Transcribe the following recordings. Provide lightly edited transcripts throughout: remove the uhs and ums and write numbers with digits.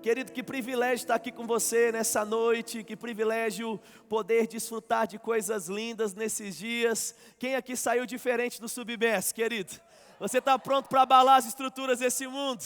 Querido, que privilégio estar aqui com você nessa noite, que privilégio poder desfrutar de coisas lindas nesses dias. Quem aqui saiu diferente do Submerso, querido? Você está pronto para abalar as estruturas desse mundo?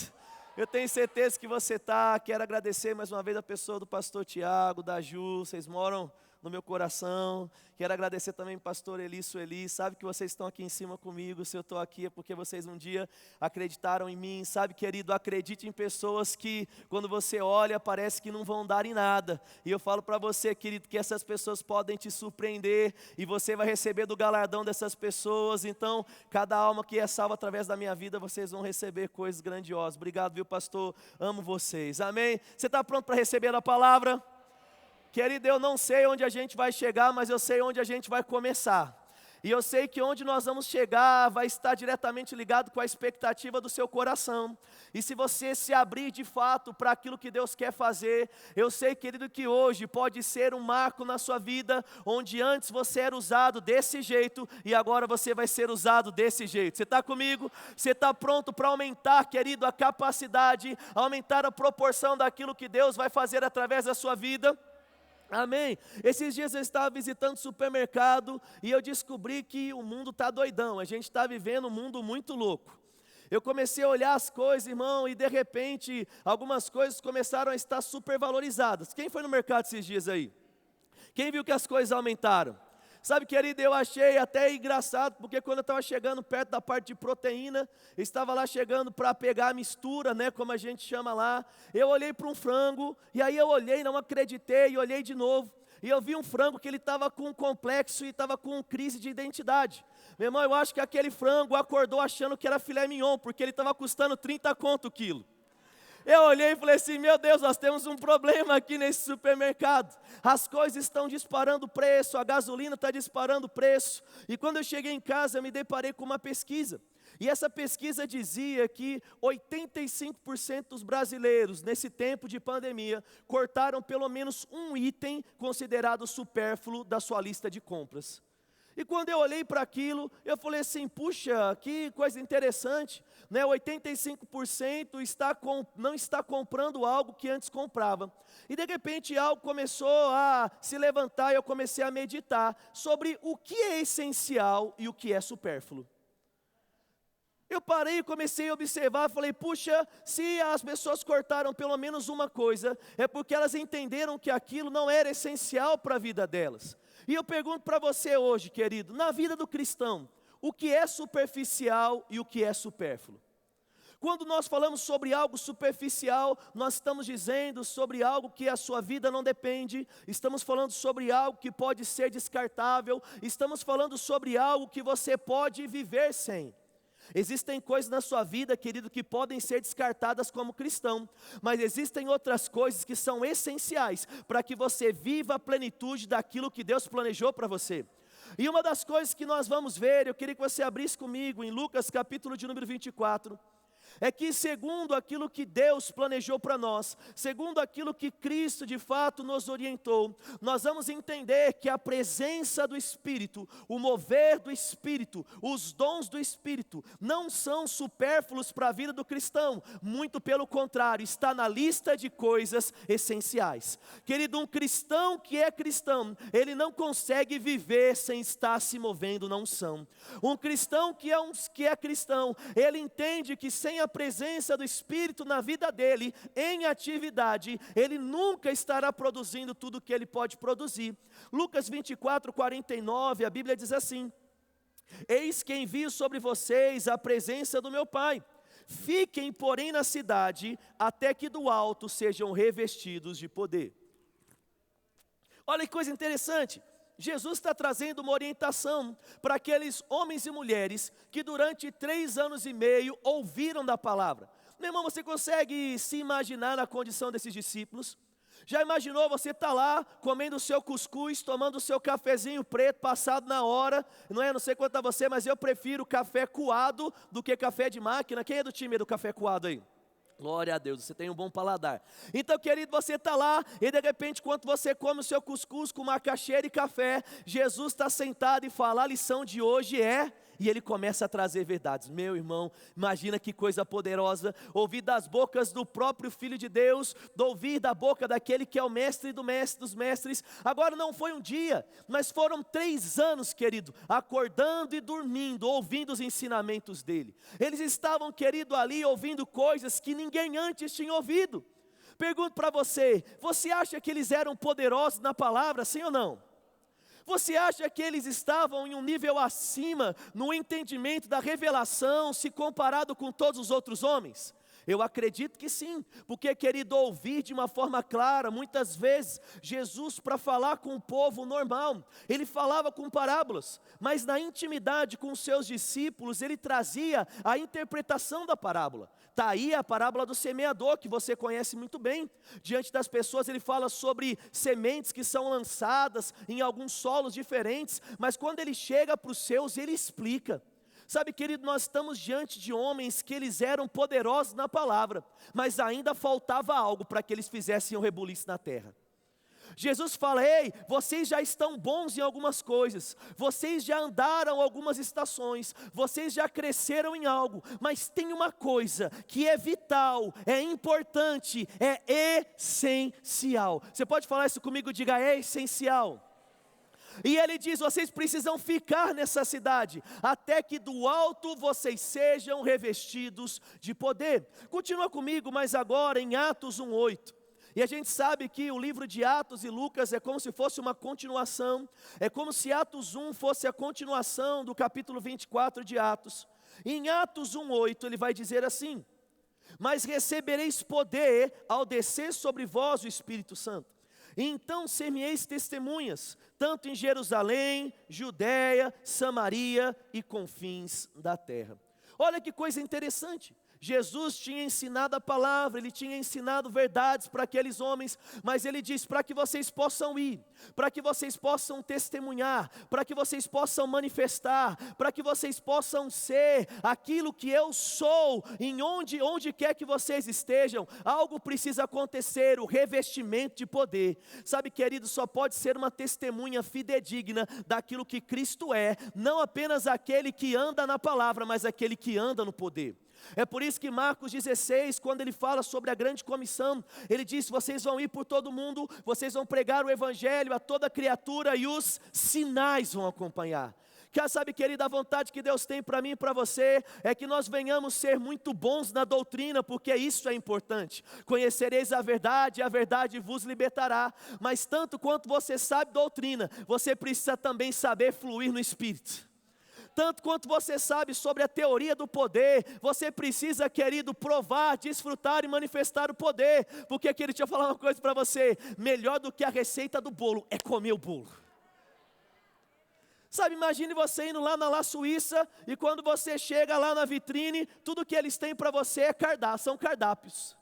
Eu tenho certeza que você está. Quero agradecer mais uma vez a pessoa do pastor Tiago, da Ju, vocês moram no meu coração. Quero agradecer também o pastor Eli, sabe que vocês estão aqui em cima comigo. Se eu estou aqui é porque vocês um dia acreditaram em mim. Sabe, querido, acredite em pessoas que quando você olha parece que não vão dar em nada. E eu falo para você, querido, que essas pessoas podem te surpreender e você vai receber do galardão dessas pessoas. Então, cada alma que é salva através da minha vida, vocês vão receber coisas grandiosas. Obrigado, viu, pastor? Amo vocês. Amém? Você está pronto para receber a palavra? Querido, eu não sei onde a gente vai chegar, mas eu sei onde a gente vai começar. E eu sei que onde nós vamos chegar vai estar diretamente ligado com a expectativa do seu coração. E se você se abrir de fato para aquilo que Deus quer fazer, eu sei, querido, que hoje pode ser um marco na sua vida, onde antes você era usado desse jeito e agora você vai ser usado desse jeito. Você está comigo? Você está pronto para aumentar, querido, a capacidade, aumentar a proporção daquilo que Deus vai fazer através da sua vida? Amém? Esses dias eu estava visitando o supermercado e eu descobri que o mundo está doidão, a gente está vivendo um mundo muito louco. Eu comecei a olhar as coisas, irmão, e de repente algumas coisas começaram a estar supervalorizadas. Quem foi no mercado esses dias aí? Quem viu que as coisas aumentaram? Sabe, querido, eu achei até engraçado, porque quando eu estava chegando perto da parte de proteína, eu estava lá chegando para pegar a mistura, né, como a gente chama lá, eu olhei para um frango, e aí eu olhei, não acreditei, e olhei de novo, e eu vi um frango que ele estava com um complexo e estava com crise de identidade. Meu irmão, eu acho que aquele frango acordou achando que era filé mignon, porque ele estava custando 30 conto o quilo. Eu olhei e falei assim, meu Deus, nós temos um problema aqui nesse supermercado. As coisas estão disparando o preço, a gasolina está disparando o preço. E quando eu cheguei em casa, eu me deparei com uma pesquisa. E essa pesquisa dizia que 85% dos brasileiros, nesse tempo de pandemia, cortaram pelo menos um item considerado supérfluo da sua lista de compras. E quando eu olhei para aquilo, eu falei assim, puxa, que coisa interessante, né? 85% não está comprando algo que antes comprava. E de repente algo começou a se levantar e eu comecei a meditar sobre o que é essencial e o que é supérfluo. Eu parei e comecei a observar, falei, puxa, se as pessoas cortaram pelo menos uma coisa, é porque elas entenderam que aquilo não era essencial para a vida delas. E eu pergunto para você hoje, querido, na vida do cristão, o que é superficial e o que é supérfluo? Quando nós falamos sobre algo superficial, nós estamos dizendo sobre algo que a sua vida não depende, estamos falando sobre algo que pode ser descartável, estamos falando sobre algo que você pode viver sem. Existem coisas na sua vida, querido, que podem ser descartadas como cristão, mas existem outras coisas que são essenciais para que você viva a plenitude daquilo que Deus planejou para você. E uma das coisas que nós vamos ver, eu queria que você abrisse comigo em Lucas capítulo de número 24, é que segundo aquilo que Deus planejou para nós, segundo aquilo que Cristo de fato nos orientou, nós vamos entender que a presença do Espírito, o mover do Espírito, os dons do Espírito, não são supérfluos para a vida do cristão, muito pelo contrário, está na lista de coisas essenciais. Querido, um cristão que é cristão, ele não consegue viver sem estar se movendo na unção. Um cristão que é cristão, ele entende que sem a presença do Espírito na vida dele, em atividade, ele nunca estará produzindo tudo o que ele pode produzir. Lucas 24, 49, a Bíblia diz assim, eis que envio sobre vocês a presença do meu Pai. Fiquem, porém, na cidade, até que do alto sejam revestidos de poder. Olha que coisa interessante. Jesus está trazendo uma orientação para aqueles homens e mulheres que durante 3 anos e meio ouviram da palavra. Meu irmão, você consegue se imaginar na condição desses discípulos? Já imaginou você estar lá comendo o seu cuscuz, tomando o seu cafezinho preto passado na hora? Não sei quanto a você, mas eu prefiro café coado do que café de máquina. Quem é do time do café coado aí? Glória a Deus, você tem um bom paladar. Então, querido, você está lá e de repente, enquanto você come o seu cuscuz com macaxeira e café, Jesus está sentado e fala, a lição de hoje é e ele começa a trazer verdades. Meu irmão, imagina que coisa poderosa, ouvir das bocas do próprio Filho de Deus, ouvir da boca daquele que é o mestre do mestre dos mestres. Agora não foi um dia, mas foram 3 anos, querido, acordando e dormindo, ouvindo os ensinamentos dele. Eles estavam, querido, ali ouvindo coisas que ninguém antes tinha ouvido. Pergunto para você, você acha que eles eram poderosos na palavra, sim ou não? Você acha que eles estavam em um nível acima no entendimento da revelação, se comparado com todos os outros homens? Eu acredito que sim, porque, querido, ouvir de uma forma clara, muitas vezes, Jesus, para falar com o povo normal, ele falava com parábolas, mas na intimidade com os seus discípulos, ele trazia a interpretação da parábola. Está aí a parábola do semeador, que você conhece muito bem. Diante das pessoas ele fala sobre sementes que são lançadas em alguns solos diferentes, mas quando ele chega para os seus, ele explica. Sabe, querido, nós estamos diante de homens que eles eram poderosos na palavra, mas ainda faltava algo para que eles fizessem o rebuliço na terra. Jesus fala: ei, vocês já estão bons em algumas coisas, vocês já andaram algumas estações, vocês já cresceram em algo, mas tem uma coisa que é vital, é importante, é essencial. Você pode falar isso comigo? Diga: é essencial. E ele diz: vocês precisam ficar nessa cidade, até que do alto vocês sejam revestidos de poder. Continua comigo, mas agora em Atos 1:8. E a gente sabe que o livro de Atos e Lucas é como se fosse uma continuação, é como se Atos 1 fosse a continuação do capítulo 24 de Atos. E em Atos 1:8 ele vai dizer assim: mas recebereis poder ao descer sobre vós o Espírito Santo. E então ser-me-eis testemunhas, tanto em Jerusalém, Judéia, Samaria e confins da terra. Olha que coisa interessante. Jesus tinha ensinado a palavra, ele tinha ensinado verdades para aqueles homens, mas ele diz: para que vocês possam ir, para que vocês possam testemunhar, para que vocês possam manifestar, para que vocês possam ser aquilo que eu sou, em onde quer que vocês estejam, algo precisa acontecer, o revestimento de poder. Sabe, querido, só pode ser uma testemunha fidedigna daquilo que Cristo é, não apenas aquele que anda na palavra, mas aquele que anda no poder. É por isso que Marcos 16, quando ele fala sobre a grande comissão, ele diz: vocês vão ir por todo mundo, vocês vão pregar o evangelho a toda criatura e os sinais vão acompanhar. Sabe, querida, a vontade que Deus tem para mim e para você é que nós venhamos ser muito bons na doutrina, porque isso é importante. Conhecereis a verdade vos libertará. Mas tanto quanto você sabe doutrina, você precisa também saber fluir no Espírito. Tanto quanto você sabe sobre a teoria do poder, você precisa, querido, provar, desfrutar e manifestar o poder. Porque, querido, deixa eu falar uma coisa para você: melhor do que a receita do bolo é comer o bolo. Sabe, imagine você indo lá na La Suíça, e quando você chega lá na vitrine, tudo que eles têm para você são cardápios.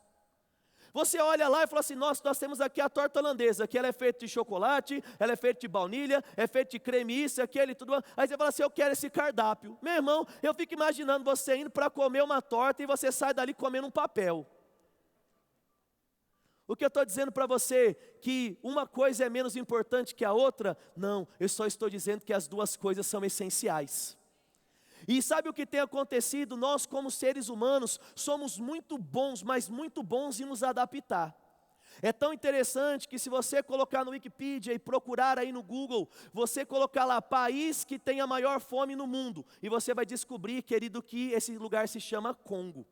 Você olha lá e fala assim: nossa, nós temos aqui a torta holandesa, que ela é feita de chocolate, ela é feita de baunilha, é feita de creme, isso, aquele, tudo. Aí você fala assim: eu quero esse cardápio. Meu irmão, eu fico imaginando você indo para comer uma torta e você sai dali comendo um papel. O que eu estou dizendo para você, que uma coisa é menos importante que a outra? Não, eu só estou dizendo que as duas coisas são essenciais. E sabe o que tem acontecido? Nós, como seres humanos, somos muito bons, mas muito bons em nos adaptar. É tão interessante que, se você colocar no Wikipedia e procurar aí no Google, você colocar lá país que tem a maior fome no mundo, e você vai descobrir, querido, que esse lugar se chama Congo.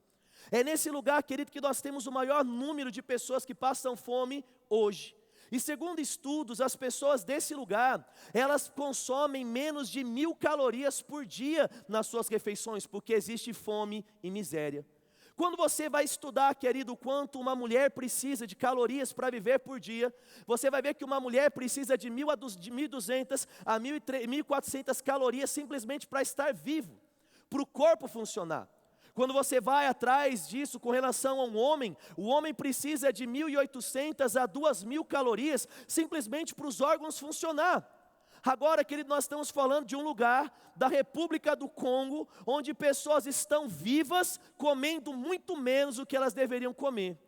É nesse lugar, querido, que nós temos o maior número de pessoas que passam fome hoje. E segundo estudos, as pessoas desse lugar, elas consomem menos de 1.000 calorias por dia nas suas refeições, porque existe fome e miséria. Quando você vai estudar, querido, quanto uma mulher precisa de calorias para viver por dia, você vai ver que uma mulher precisa de 1.200 a 1.400 calorias simplesmente para estar vivo, para o corpo funcionar. Quando você vai atrás disso com relação a um homem, o homem precisa de 1.800 a 2.000 calorias simplesmente para os órgãos funcionar. Agora, querido, nós estamos falando de um lugar da República do Congo, onde pessoas estão vivas comendo muito menos do que elas deveriam comer.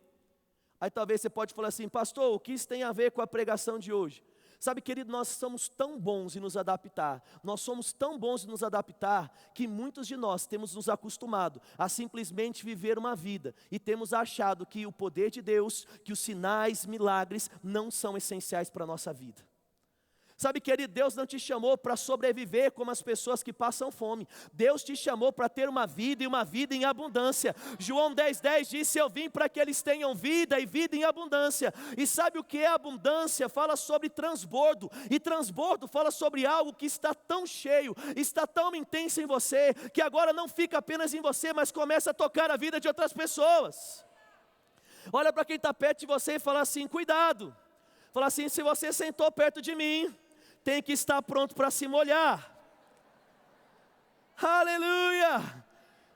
Aí talvez você pode falar assim: pastor, o que isso tem a ver com a pregação de hoje? Sabe, querido, nós somos tão bons em nos adaptar, nós somos tão bons em nos adaptar, que muitos de nós temos nos acostumado a simplesmente viver uma vida, e temos achado que o poder de Deus, que os sinais, milagres, não são essenciais para a nossa vida. Sabe, querido, Deus não te chamou para sobreviver como as pessoas que passam fome. Deus te chamou para ter uma vida, e uma vida em abundância. João 10,10 disse: eu vim para que eles tenham vida e vida em abundância. E sabe o que é abundância? Fala sobre transbordo. E transbordo fala sobre algo que está tão cheio, está tão intenso em você, que agora não fica apenas em você, mas começa a tocar a vida de outras pessoas. Olha para quem está perto de você e fala assim: cuidado. Fala assim: se você sentou perto de mim, tem que estar pronto para se molhar. Aleluia!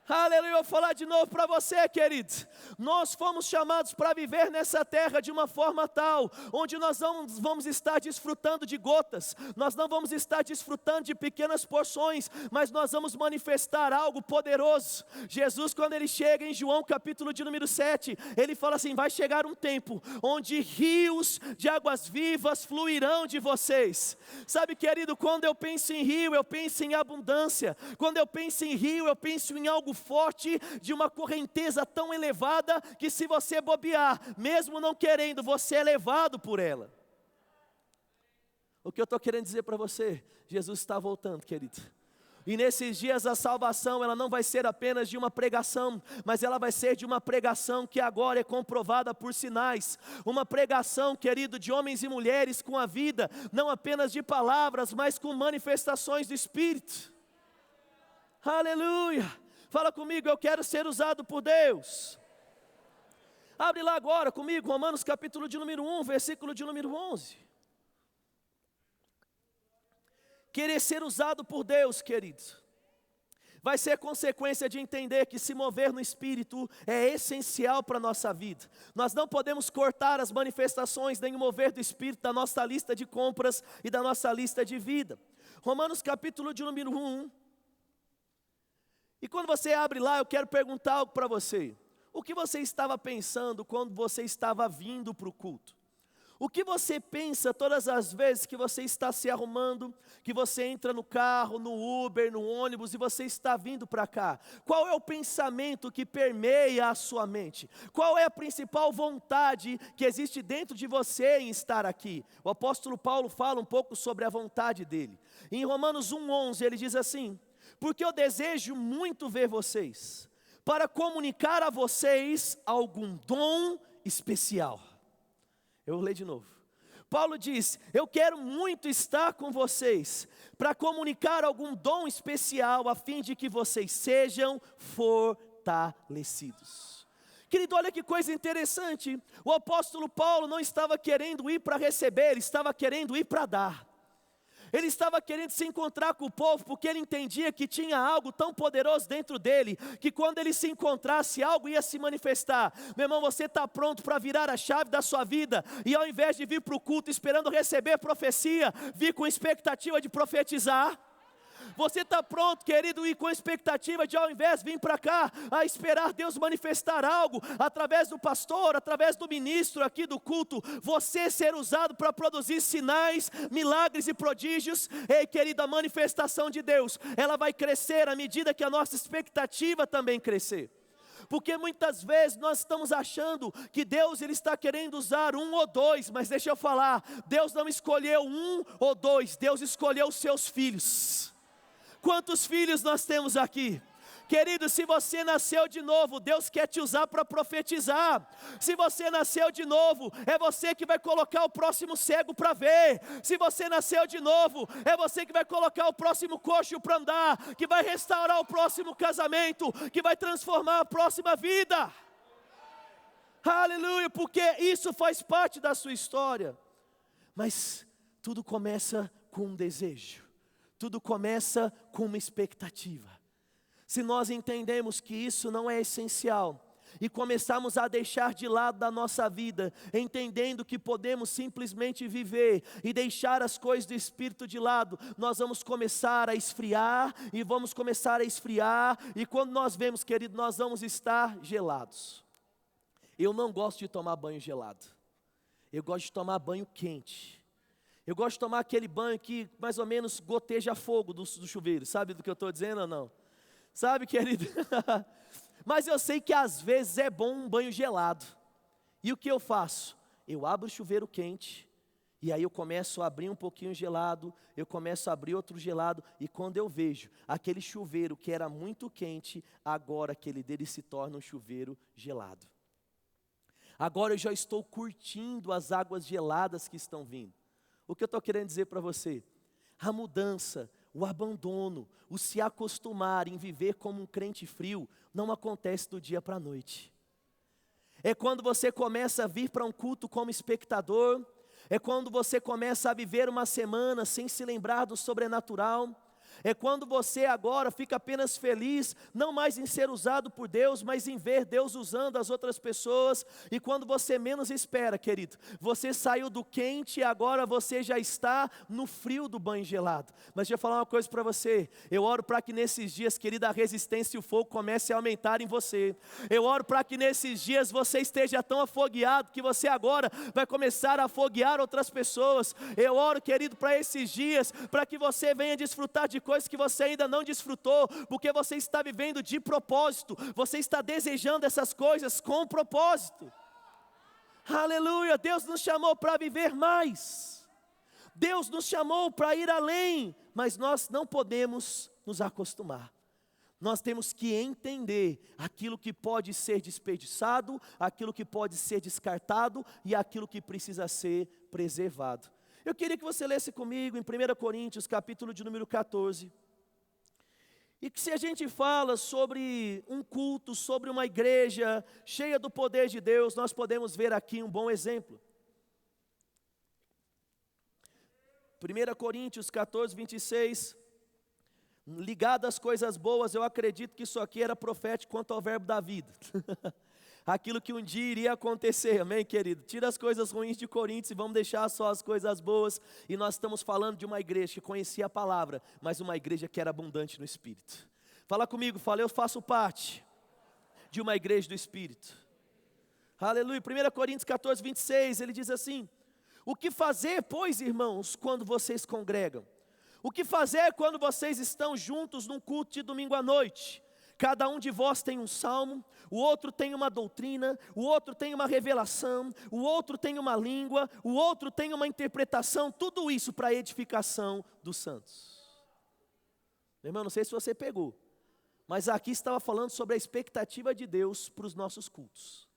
Aleluia, eu vou falar de novo para você, querido. Nós fomos chamados para viver nessa terra de uma forma tal, onde nós não vamos estar desfrutando de gotas, nós não vamos estar desfrutando de pequenas porções, mas nós vamos manifestar algo poderoso. Jesus, quando ele chega em João capítulo de número 7, ele fala assim: vai chegar um tempo, onde rios de águas vivas fluirão de vocês. Sabe, querido, quando eu penso em rio, eu penso em abundância. Quando eu penso em rio, eu penso em algo forte, de uma correnteza tão elevada, que se você bobear, mesmo não querendo, você é levado por ela. O que eu estou querendo dizer para você? Jesus está voltando, querido. E nesses dias a salvação, ela não vai ser apenas de uma pregação, mas ela vai ser de uma pregação que agora é comprovada por sinais. Uma pregação, querido, de homens e mulheres com a vida, não apenas de palavras, mas com manifestações do Espírito. Aleluia! Fala comigo: eu quero ser usado por Deus. Abre lá agora comigo, Romanos capítulo de número 1, versículo de número 11. Querer ser usado por Deus, queridos, vai ser consequência de entender que se mover no Espírito é essencial para a nossa vida. Nós não podemos cortar as manifestações nem o mover do Espírito da nossa lista de compras e da nossa lista de vida. Romanos capítulo de número 1. E quando você abre lá, eu quero perguntar algo para você. O que você estava pensando quando você estava vindo para o culto? O que você pensa todas as vezes que você está se arrumando, que você entra no carro, no Uber, no ônibus e você está vindo para cá? Qual é o pensamento que permeia a sua mente? Qual é a principal vontade que existe dentro de você em estar aqui? O apóstolo Paulo fala um pouco sobre a vontade dele. Em Romanos 1,11 ele diz assim: porque eu desejo muito ver vocês, para comunicar a vocês algum dom especial. Eu vou ler de novo. Paulo diz: eu quero muito estar com vocês, para comunicar algum dom especial, a fim de que vocês sejam fortalecidos. Querido, olha que coisa interessante. O apóstolo Paulo não estava querendo ir para receber, ele estava querendo ir para dar. Ele estava querendo se encontrar com o povo, porque ele entendia que tinha algo tão poderoso dentro dele, que quando ele se encontrasse, algo ia se manifestar. Meu irmão, você está pronto para virar a chave da sua vida, e ao invés de vir para o culto esperando receber profecia, vir com expectativa de profetizar? Você está pronto, querido, e com expectativa de, ao invés de vir para cá, a esperar Deus manifestar algo, através do pastor, através do ministro aqui do culto, você ser usado para produzir sinais, milagres e prodígios? Ei, querido, a manifestação de Deus, ela vai crescer à medida que a nossa expectativa também crescer. Porque muitas vezes nós estamos achando que Deus ele está querendo usar um ou dois, mas deixa eu falar, Deus não escolheu um ou dois, Deus escolheu os seus filhos. Quantos filhos nós temos aqui? Querido, se você nasceu de novo, Deus quer te usar para profetizar. Se você nasceu de novo, é você que vai colocar o próximo cego para ver. Se você nasceu de novo, é você que vai colocar o próximo coxo para andar, que vai restaurar o próximo casamento, que vai transformar a próxima vida. Aleluia, porque isso faz parte da sua história. Mas tudo começa com um desejo. Tudo começa com uma expectativa. Se nós entendemos que isso não é essencial e começarmos a deixar de lado da nossa vida, entendendo que podemos simplesmente viver e deixar as coisas do Espírito de lado, nós vamos começar a esfriar e quando nós vemos, querido, nós vamos estar gelados. Eu não gosto de tomar banho gelado, eu gosto de tomar banho quente. Eu gosto de tomar aquele banho que mais ou menos goteja fogo do chuveiro. Sabe do que eu estou dizendo ou não? Sabe, querido? Mas eu sei que às vezes é bom um banho gelado. E o que eu faço? Eu abro o chuveiro quente, e aí eu começo a abrir um pouquinho gelado, eu começo a abrir outro gelado, e quando eu vejo aquele chuveiro que era muito quente, agora aquele dele se torna um chuveiro gelado. Agora eu já estou curtindo as águas geladas que estão vindo. O que eu estou querendo dizer para você? A mudança, o abandono, o se acostumar em viver como um crente frio, não acontece do dia para a noite. É quando você começa a vir para um culto como espectador, é quando você começa a viver uma semana sem se lembrar do sobrenatural, é quando você agora fica apenas feliz, não mais em ser usado por Deus, mas em ver Deus usando as outras pessoas, e quando você menos espera, querido, você saiu do quente e agora você já está no frio do banho gelado. Mas deixa eu falar uma coisa para você, eu oro para que nesses dias, querida, a resistência e o fogo comece a aumentar em você. Eu oro para que nesses dias você esteja tão afogueado, que você agora vai começar a afoguear outras pessoas. Eu oro, querido, para esses dias, para que você venha desfrutar de coisas que você ainda não desfrutou, porque você está vivendo de propósito, você está desejando essas coisas com propósito. Aleluia, Deus nos chamou para viver mais, Deus nos chamou para ir além, mas nós não podemos nos acostumar. Nós temos que entender aquilo que pode ser desperdiçado, aquilo que pode ser descartado e aquilo que precisa ser preservado. Eu queria que você lesse comigo em 1 Coríntios, capítulo de número 14. E que se a gente fala sobre um culto, sobre uma igreja cheia do poder de Deus, nós podemos ver aqui um bom exemplo. 1 Coríntios 14, 26. Ligado às coisas boas, eu acredito que isso aqui era profético quanto ao verbo da vida. Aquilo que um dia iria acontecer, amém, querido? Tira as coisas ruins de Coríntios e vamos deixar só as coisas boas. E nós estamos falando de uma igreja que conhecia a palavra, mas uma igreja que era abundante no Espírito. Fala comigo, fala, eu faço parte de uma igreja do Espírito. Aleluia, 1 Coríntios 14, 26, ele diz assim: o que fazer, pois, irmãos, quando vocês congregam? O que fazer quando vocês estão juntos num culto de domingo à noite? Cada um de vós tem um salmo, o outro tem uma doutrina, o outro tem uma revelação, o outro tem uma língua, o outro tem uma interpretação, tudo isso para a edificação dos santos. Meu irmão, não sei se você pegou, mas aqui estava falando sobre a expectativa de Deus para os nossos cultos.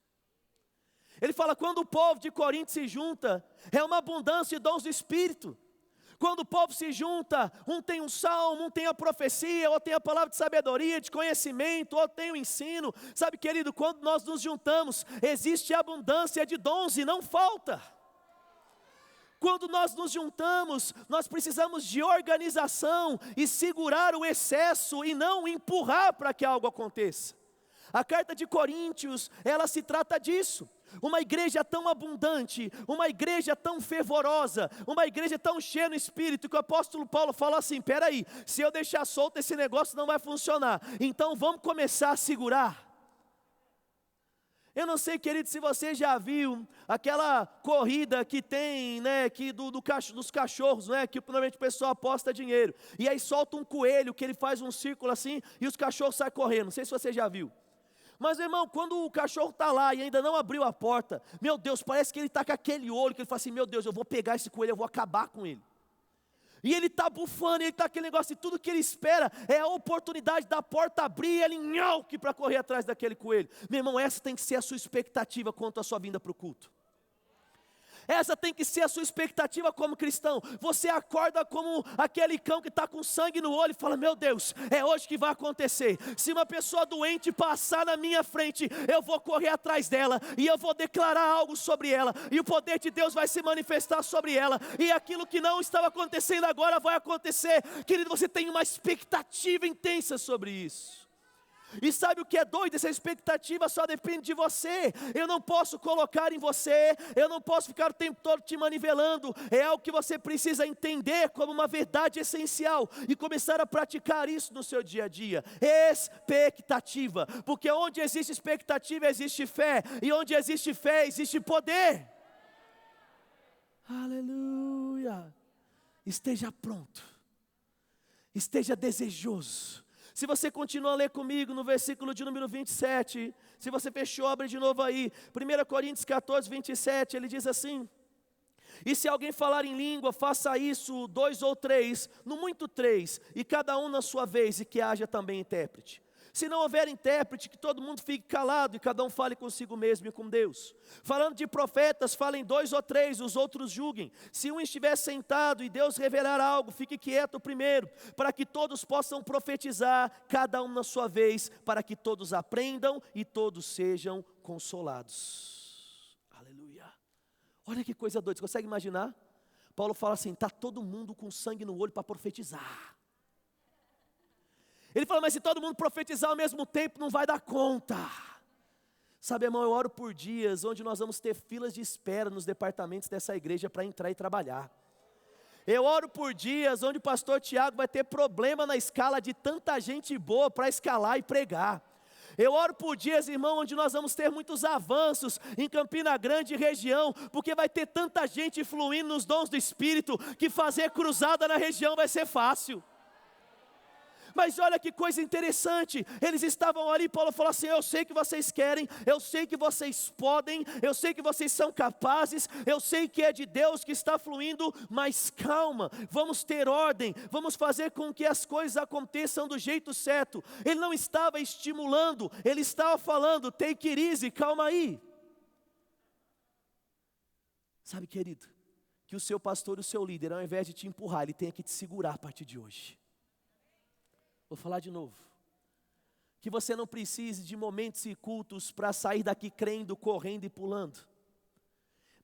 Ele fala, quando o povo de Corinto se junta, é uma abundância de dons do Espírito. Quando o povo se junta, um tem um salmo, um tem a profecia, outro tem a palavra de sabedoria, de conhecimento, outro tem o ensino. Sabe, querido, quando nós nos juntamos, existe abundância de dons e não falta. Quando nós nos juntamos, nós precisamos de organização e segurar o excesso e não empurrar para que algo aconteça. A carta de Coríntios, ela se trata disso. Uma igreja tão abundante, uma igreja tão fervorosa, uma igreja tão cheia no Espírito, que o apóstolo Paulo fala assim, peraí, se eu deixar solto esse negócio não vai funcionar, então vamos começar a segurar. Eu não sei, querido, se você já viu aquela corrida que tem, né, que dos cachorros, né, que normalmente o pessoal aposta dinheiro, e aí solta um coelho, que ele faz um círculo assim, e os cachorros saem correndo, não sei se você já viu. Mas, irmão, quando o cachorro está lá e ainda não abriu a porta, meu Deus, parece que ele está com aquele olho, que ele fala assim, meu Deus, eu vou pegar esse coelho, eu vou acabar com ele. E ele está bufando, ele está aquele negócio, e tudo que ele espera é a oportunidade da porta abrir, e ele nhauque para correr atrás daquele coelho. Meu irmão, essa tem que ser a sua expectativa quanto à sua vinda para o culto. Essa tem que ser a sua expectativa como cristão. Você acorda como aquele cão que está com sangue no olho e fala, meu Deus, é hoje que vai acontecer. Se uma pessoa doente passar na minha frente, eu vou correr atrás dela e eu vou declarar algo sobre ela, e o poder de Deus vai se manifestar sobre ela, e aquilo que não estava acontecendo agora vai acontecer. Querido, você tem uma expectativa intensa sobre isso. E sabe o que é doido? Essa expectativa só depende de você. Eu não posso colocar em você, eu não posso ficar o tempo todo te manivelando. É algo que você precisa entender como uma verdade essencial e começar a praticar isso no seu dia a dia. Expectativa, porque onde existe expectativa existe fé, e onde existe fé existe poder. Aleluia. esteja pronto, esteja desejoso. Se você continuar a ler comigo no versículo de número 27, se você fechou, abre de novo aí, 1 Coríntios 14, 27, ele diz assim: e se alguém falar em língua, faça isso 2 ou 3, no muito 3, e cada um na sua vez, e que haja também intérprete. Se não houver intérprete, que todo mundo fique calado e cada um fale consigo mesmo e com Deus. Falando de profetas, falem 2 ou 3, os outros julguem. Se um estiver sentado e Deus revelar algo, fique quieto primeiro, para que todos possam profetizar, cada um na sua vez, para que todos aprendam e todos sejam consolados. Aleluia. Olha que coisa doida, você consegue imaginar? Paulo fala assim, está todo mundo com sangue no olho para profetizar. Ele fala, mas se todo mundo profetizar ao mesmo tempo, não vai dar conta. Sabe, irmão, eu oro por dias onde nós vamos ter filas de espera nos departamentos dessa igreja para entrar e trabalhar. Eu oro por dias onde o pastor Tiago vai ter problema na escala de tanta gente boa para escalar e pregar. Eu oro por dias, irmão, onde nós vamos ter muitos avanços em Campina Grande e região, porque vai ter tanta gente fluindo nos dons do Espírito, que fazer cruzada na região vai ser fácil. Mas olha que coisa interessante, eles estavam ali, Paulo falou assim, eu sei que vocês querem, eu sei que vocês podem, eu sei que vocês são capazes, eu sei que é de Deus que está fluindo, mas calma, vamos ter ordem, vamos fazer com que as coisas aconteçam do jeito certo. Ele não estava estimulando, ele estava falando, take it easy, calma aí. Sabe, querido, que o seu pastor e o seu líder, ao invés de te empurrar, ele tem que te segurar a partir de hoje. Vou falar de novo. Que você não precise de momentos e cultos para sair daqui crendo, correndo e pulando.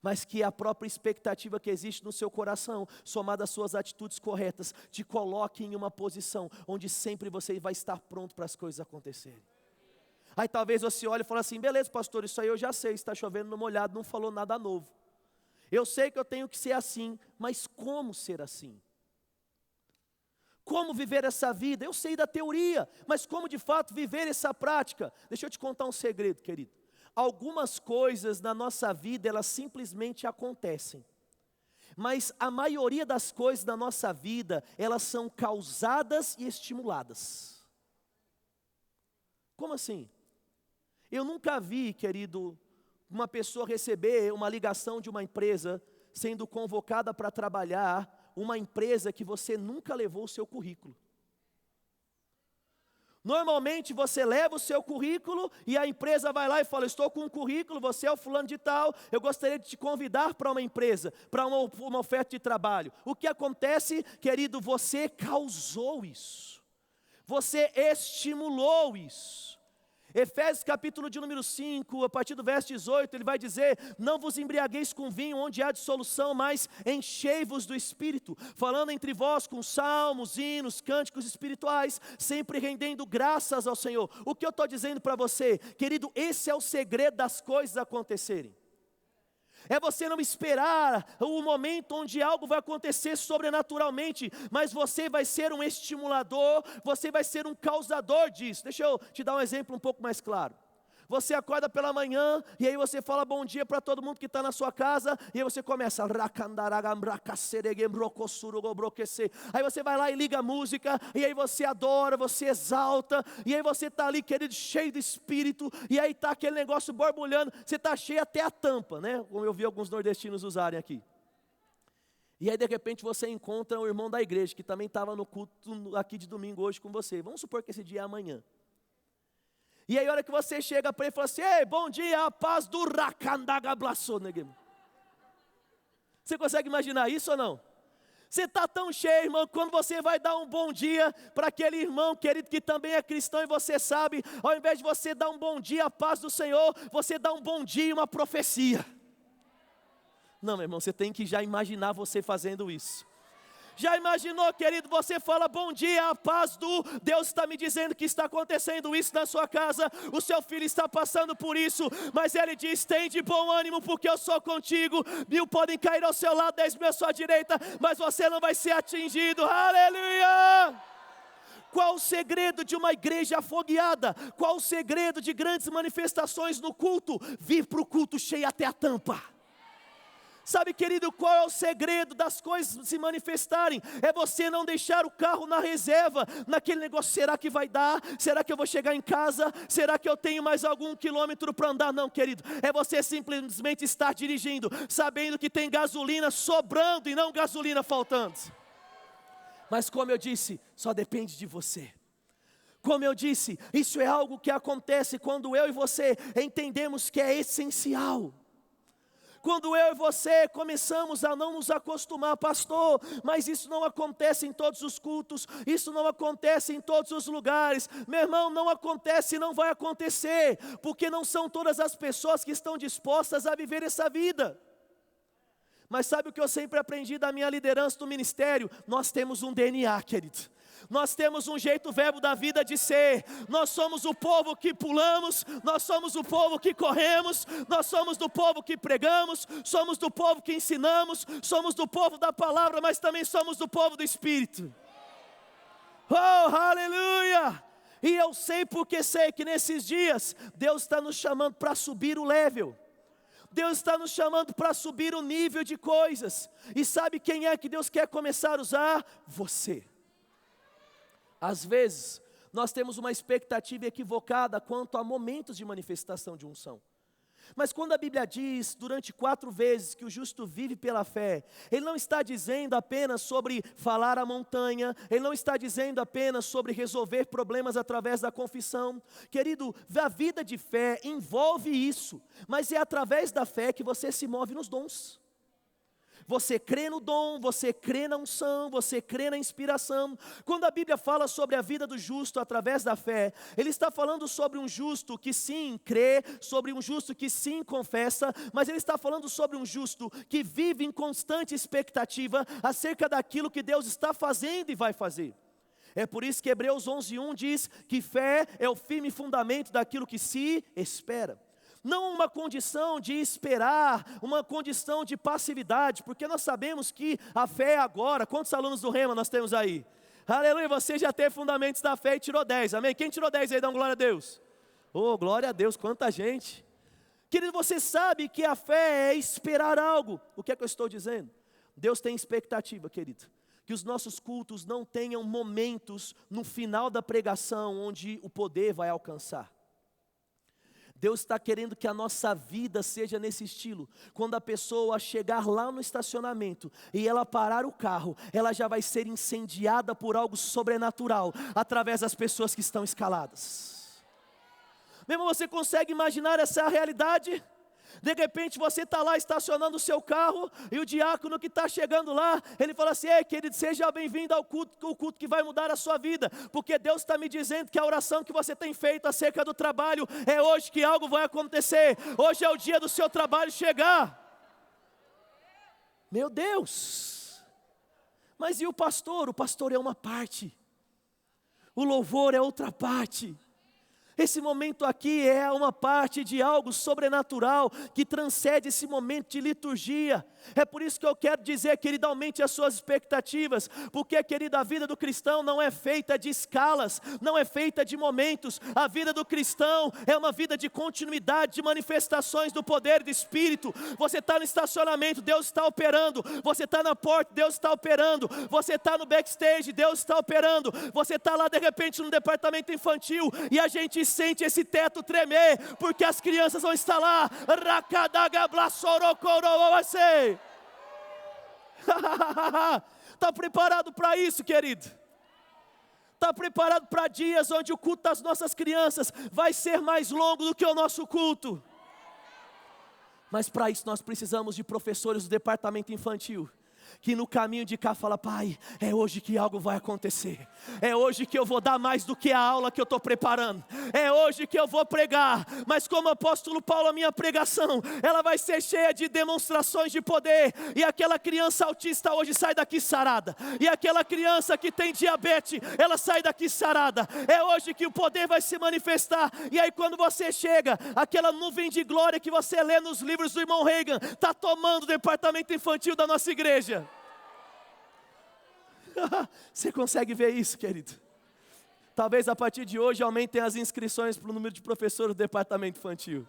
Mas que a própria expectativa que existe no seu coração, somada às suas atitudes corretas, te coloque em uma posição onde sempre você vai estar pronto para as coisas acontecerem. Aí talvez você olhe e fale assim, beleza pastor, isso aí eu já sei, está chovendo no molhado, não falou nada novo. Eu sei que eu tenho que ser assim, mas como ser assim? Como viver essa vida? Eu sei da teoria, mas como de fato viver essa prática? Deixa eu te contar um segredo, querido. Algumas coisas na nossa vida, elas simplesmente acontecem. Mas a maioria das coisas da nossa vida, elas são causadas e estimuladas. Como assim? Eu nunca vi, querido, uma pessoa receber uma ligação de uma empresa, sendo convocada para trabalhar, uma empresa que você nunca levou o seu currículo. Normalmente você leva o seu currículo e a empresa vai lá e fala, estou com um currículo, você é o fulano de tal, eu gostaria de te convidar para uma empresa, para uma oferta de trabalho. O que acontece, querido, você causou isso, você estimulou isso. Efésios capítulo de número 5, a partir do verso 18, ele vai dizer, não vos embriagueis com vinho onde há dissolução, mas enchei-vos do Espírito, falando entre vós com salmos, hinos, cânticos espirituais, sempre rendendo graças ao Senhor. O que eu estou dizendo para você, querido, esse é o segredo das coisas acontecerem. É você não esperar o momento onde algo vai acontecer sobrenaturalmente, mas você vai ser um estimulador, você vai ser um causador disso. Deixa eu te dar um exemplo um pouco mais claro. Você acorda pela manhã, e aí você fala bom dia para todo mundo que está na sua casa, e aí você começa, aí você vai lá e liga a música, e aí você adora, você exalta, e aí você está ali, querido, cheio do Espírito, e aí está aquele negócio borbulhando, você está cheio até a tampa, né? Como eu vi alguns nordestinos usarem aqui. E aí de repente você encontra um irmão da igreja, que também estava no culto aqui de domingo hoje com você. Vamos supor que esse dia é amanhã. E aí a hora que você chega para ele e fala assim, ei, bom dia, a paz do Rakandagablaçô. Você consegue imaginar isso ou não? Você está tão cheio, irmão, quando você vai dar um bom dia para aquele irmão querido que também é cristão e você sabe, ao invés de você dar um bom dia, a paz do Senhor, você dá um bom dia e uma profecia. Não, meu irmão, você tem que já imaginar você fazendo isso. Já imaginou, querido, você fala bom dia, a paz do Deus está me dizendo que está acontecendo isso na sua casa, o seu filho está passando por isso, mas ele diz, tem de bom ânimo porque eu sou contigo, 1000 podem cair ao seu lado, 10.000 à sua direita, mas você não vai ser atingido, aleluia! Qual o segredo de uma igreja afogueada? Qual o segredo de grandes manifestações no culto? Vir para o culto cheio até a tampa. Sabe, querido, qual é o segredo das coisas se manifestarem? É você não deixar o carro na reserva, naquele negócio, será que vai dar? Será que eu vou chegar em casa? Será que eu tenho mais algum quilômetro para andar? Não, querido, é você simplesmente estar dirigindo, sabendo que tem gasolina sobrando e não gasolina faltando. Mas como eu disse, só depende de você. Como eu disse, isso é algo que acontece quando eu e você entendemos que é essencial. Quando eu e você começamos a não nos acostumar, pastor, mas isso não acontece em todos os cultos, isso não acontece em todos os lugares. Meu irmão, não acontece e não vai acontecer, porque não são todas as pessoas que estão dispostas a viver essa vida. Mas sabe o que eu sempre aprendi da minha liderança do ministério? Nós temos um DNA, querido. Nós temos um jeito verbo da vida de ser. Nós somos o povo que pulamos, nós somos o povo que corremos, nós somos do povo que pregamos, somos do povo que ensinamos, somos do povo da palavra, mas também somos do povo do Espírito. Oh, aleluia! E eu sei porque sei que nesses dias Deus está nos chamando para subir o level. Deus está nos chamando para subir o nível de coisas. E sabe quem é que Deus quer começar a usar? Você. Às vezes, nós temos uma expectativa equivocada quanto a momentos de manifestação de unção. Mas quando a Bíblia diz, durante 4 vezes, que o justo vive pela fé, Ele não está dizendo apenas sobre falar à montanha, Ele não está dizendo apenas sobre resolver problemas através da confissão. Querido, a vida de fé envolve isso, mas é através da fé que você se move nos dons. Você crê no dom, você crê na unção, você crê na inspiração. Quando a Bíblia fala sobre a vida do justo através da fé, Ele está falando sobre um justo que sim crê, sobre um justo que sim confessa, mas Ele está falando sobre um justo que vive em constante expectativa acerca daquilo que Deus está fazendo e vai fazer. É por isso que Hebreus 11:1 diz que fé é o firme fundamento daquilo que se espera. Não uma condição de esperar, uma condição de passividade, porque nós sabemos que a fé é agora. Quantos alunos do Rema nós temos aí? Aleluia, você já teve fundamentos da fé e tirou 10, amém? Quem tirou 10 aí, dá uma glória a Deus. Oh, glória a Deus, quanta gente. Querido, você sabe que a fé é esperar algo. O que é que eu estou dizendo? Deus tem expectativa, querido, que os nossos cultos não tenham momentos no final da pregação onde o poder vai alcançar. Deus está querendo que a nossa vida seja nesse estilo. Quando a pessoa chegar lá no estacionamento e ela parar o carro, ela já vai ser incendiada por algo sobrenatural, através das pessoas que estão escaladas. Meu irmão, você consegue imaginar essa realidade? De repente você está lá estacionando o seu carro e o diácono que está chegando lá, ele fala assim: ei, querido, seja bem-vindo ao culto, o culto que vai mudar a sua vida, porque Deus está me dizendo que a oração que você tem feito acerca do trabalho, é hoje que algo vai acontecer, hoje é o dia do seu trabalho chegar. Meu Deus! Mas e o pastor? O pastor é uma parte, o louvor é outra parte. Esse momento aqui é uma parte de algo sobrenatural que transcende esse momento de liturgia. É por isso que eu quero dizer, querido, aumente as suas expectativas, porque, querido, a vida do cristão não é feita de escalas, não é feita de momentos. A vida do cristão é uma vida de continuidade, de manifestações do poder do Espírito. Você está no estacionamento, Deus está operando. Você está na porta, Deus está operando. Você está no backstage, Deus está operando. Você está lá de repente no departamento infantil e a gente sente esse teto tremer, porque as crianças vão estar lá. Está preparado para isso, querido? Está preparado para dias onde o culto das nossas crianças vai ser mais longo do que o nosso culto? Mas para isso nós precisamos de professores do departamento infantil, que no caminho de cá fala: pai, é hoje que algo vai acontecer, é hoje que eu vou dar mais do que a aula que eu estou preparando, é hoje que eu vou pregar. Mas como apóstolo Paulo, a minha pregação, ela vai ser cheia de demonstrações de poder, e aquela criança autista hoje sai daqui sarada, e aquela criança que tem diabetes, ela sai daqui sarada. É hoje que o poder vai se manifestar. E aí quando você chega, aquela nuvem de glória que você lê nos livros do irmão Reagan, está tomando o departamento infantil da nossa igreja. Você consegue ver isso, querido? Talvez a partir de hoje aumentem as inscrições para o número de professores do departamento infantil.